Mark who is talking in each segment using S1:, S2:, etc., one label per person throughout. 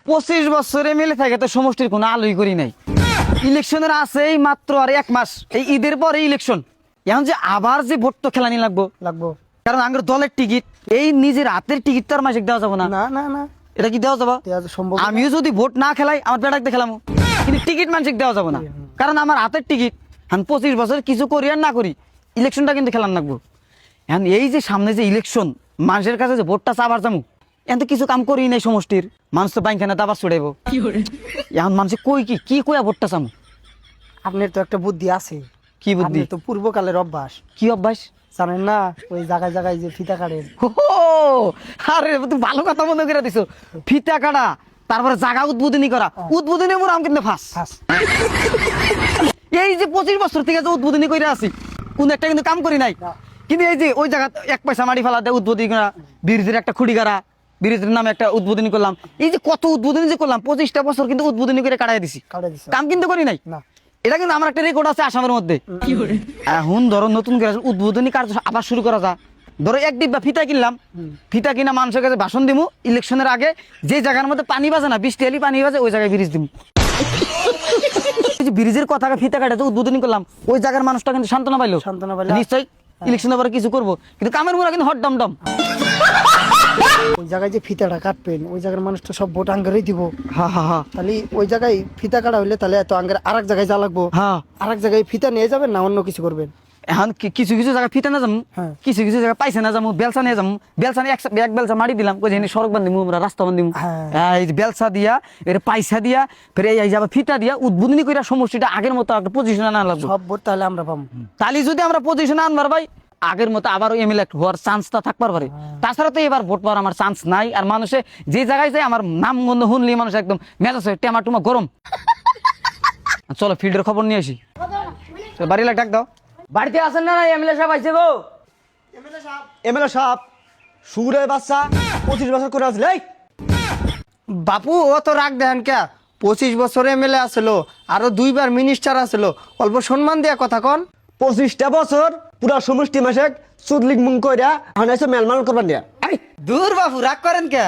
S1: 25 বছরে মিলে থাকে তো সমষ্টির কোনো আলোই করি নাই। ইলেকশনের আছেই মাত্র আর 1 মাস, এই ঈদের পরে ইলেকশন। এখন যে আবার যে ভোট তো খেলানি লাগবো, কারণ আমার দলের টিকিট, এই নিজের হাতের টিকিট তো আর মাসিক দেওয়া যাবো না।
S2: না
S1: এটা কি দেওয়া যাবো? আমিও যদি ভোট না খেলাই আমার পেটাক খেলামো, কিন্তু টিকিট মানসিক দেওয়া যাবো না, কারণ আমার হাতের টিকিট। আমি 25 বছর কিছু করি আর না করি, ইলেকশনটা কিন্তু খেলার লাগবো। এখন এই যে সামনে যে ইলেকশন, মানুষের কাছে যে ভোটটা চাবার যাবো, এখন তো কিছু কাম করি নাই সমষ্টির, মানুষ তো বাইখানে দাবার ছুড়াইব। এখন মানুষে কই কি কইয়া ভোটটা চামু?
S2: আপনার তো একটা বুদ্ধি আছে।
S1: কি বুদ্ধি?
S2: তো পূর্বকালের অভ্যাস।
S1: কি অভ্যাস?
S2: জানেন না, ওই জায়গায় জায়গায় যে ফিতা কাটেন।
S1: আরে তুই ভালো কথা মনে করে দিছো, ফিতা কাটা, তারপরে জায়গা উদ্বোধনী করা। উদ্বোধনী মোর আম কিন্তু ফাঁস। এই যে 25 বছর থেকে যে উদ্বোধনী করে আছি, কোন একটা কিন্তু কাম করি নাই। কিন্তু এই যে ওই জায়গা 1 পয়সা মাটি ফেলা দেয় উদ্বোধনী করা, ব্রিজের একটা খুঁড়ি গাড়া, ব্রিজের নামে একটা উদ্বোধনী করলাম। এই যে কত উদ্বোধনী যে করলাম, 25টা বছর কিন্তু উদ্বোধনী করে কাটাই দিছি, কাম কিন্তু করি নাই। এটা কিন্তু আমার একটা রেকর্ড আছে আসামের মধ্যে। এখন ধরো নতুন করে উদ্বোধনী কার্য আবার শুরু করা যায়। ধরো 1 ডিব্বা ফিতা কিনলাম, ফিতা কিনা মানুষের কাছে ভাষণ দিমু, ইলেকশনের আগে যে জায়গার মধ্যে পানি বাজে না, 20 টেলি পানি বাজে, ওই জায়গায় ব্রিজ দিমু। ব্রিজের কথা ফিতা কাটাতে উদ্বোধনী করলাম, ওই জায়গার মানুষটা কিন্তু সান্ত্বনা পাইলো, নিশ্চয়ই ইলেকশনের পরে কিছু করবো। কিন্তু কামের মুরা কিন্তু হট ডম।
S2: ওই জায়গায় যে ফিতাটা কাটবেন, ওই জায়গার মানুষ তো সব ভোট আঙ্গারেই দিব। তাহলে ওই জায়গায় ফিতা কাটা হইলে তাহলে এত আঙ্গার আরেক জায়গায় যা লাগবো, আরেক জায়গায় ফিতা নিয়ে যাবেন না অন্য কিছু করবেন?
S1: এখন কিছু কিছু জায়গায় ফিতা না যাবো, কিছু কিছু জায়গায় পাইছে না যাবো, বেলসা নিয়ে যাবো। বেলসা নিয়ে এক বেলসা মারি দিলাম, ওই যে সড়ক বান্ধিমু, আমরা রাস্তা বান্ধিমু। এই বেলসা দিয়া, এর পাইসা দিয়া, ফের এই যাবে ফিতা দিয়া উদ্বোধনী করে সমষ্টিটা আগের মতো একটা পজিশন আনা লাগবে।
S2: সব ভোট তাহলে আমরা পাবো।
S1: তাহলে যদি আমরা পজিশন আনবার ভাই, আগের মতো আবার এমএলএ হওয়ার চান্সটা থাকবার পারে। তাছাড়া তো এবার ভোট পাওয়ার আমার চান্স নাই। আর মানুষে যে জায়গায় যায় আমার নাম গন্ধ শুনলি মানুষ একদম মেজাজ হয় টেমা টুমা গরম। চলো ফিল্ডের খবর নিয়ে আসি। বাড়ি লাগ ডাক দাও।
S3: বাড়িতে আসেন না? এমএলএ সাহেব আইছে গো।
S4: এমএলএ সাহেব সুরের বাচ্চা 25 বছর করে আসলে।
S2: বাপু ও তো রাগ দেন কে? 25 বছর এমএলএ আসলো, আরো 2বার মিনিস্টার আসলো, অল্প সম্মান দিয়া কথা কন।
S4: 25টা বছর পুরা সমষ্টি মাসে চুদলিক মুং কইরা হানাইছে মেলমান করবার দিয়া।
S1: দূর বাবু রাগ করেন কে?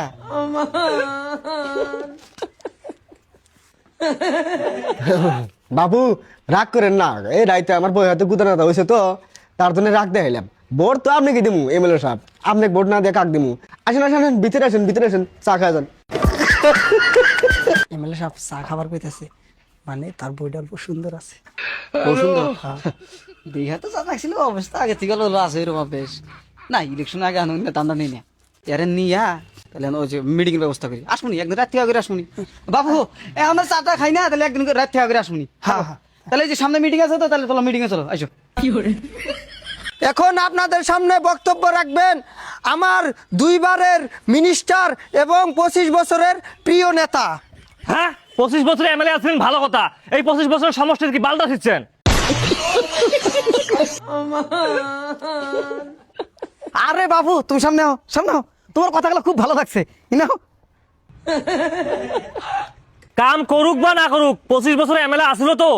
S4: বাবু রাগ করেন না, এই রাইতে আমার বই হাতে গুদানাতা হয়েছে তো, তার জন্য রাগ দেখাইলাম। ভোট তো আপনি কি দিমু এমএলএ সাহেব, আপনি ভোট না দিয়ে কাক দিমু? আসেন আসেন ভিতরে আসেন চা খাওয়া যান।
S2: এমএলএ সাহেব চা খাবার কইতাছে, মানে তার বইটা অল্প সুন্দর আছে।
S1: দেখা তো জানাইছিল অবস্থা আগে থেকে আছে এরকম বেশ না। ইলেকশন আগে আনুন না, দান্দা নেই না এর নিয়া, তাহলে ওই যে মিটিং এর ব্যবস্থা করি। আসুনি একদিন রাত থেকে আগে আসুনি বাবু, আমরা চাটা খাই না, তাহলে একদিন রাত থেকে আগে আসুনি। তাহলে এই যে সামনে মিটিং আছে তো, তাহলে চলো মিটিং এ চলো। আইসো।
S2: এখন আপনাদের সামনে বক্তব্য রাখবেন আমার 2বারের মিনিস্টার এবং 25 বছরের প্রিয় নেতা।
S5: হ্যাঁ, 25 বছরে এমএলএ আছেন ভালো কথা, এই 25 বছর সমষ্টির কি বালটা দিচ্ছেন?
S1: আরে বাবু তুমি সামনে হও, তোমার কথাগুলো খুব ভালো লাগছে।
S5: কাম করুক বা না করুক, 25 বছরে এমএলএ আসলো তো।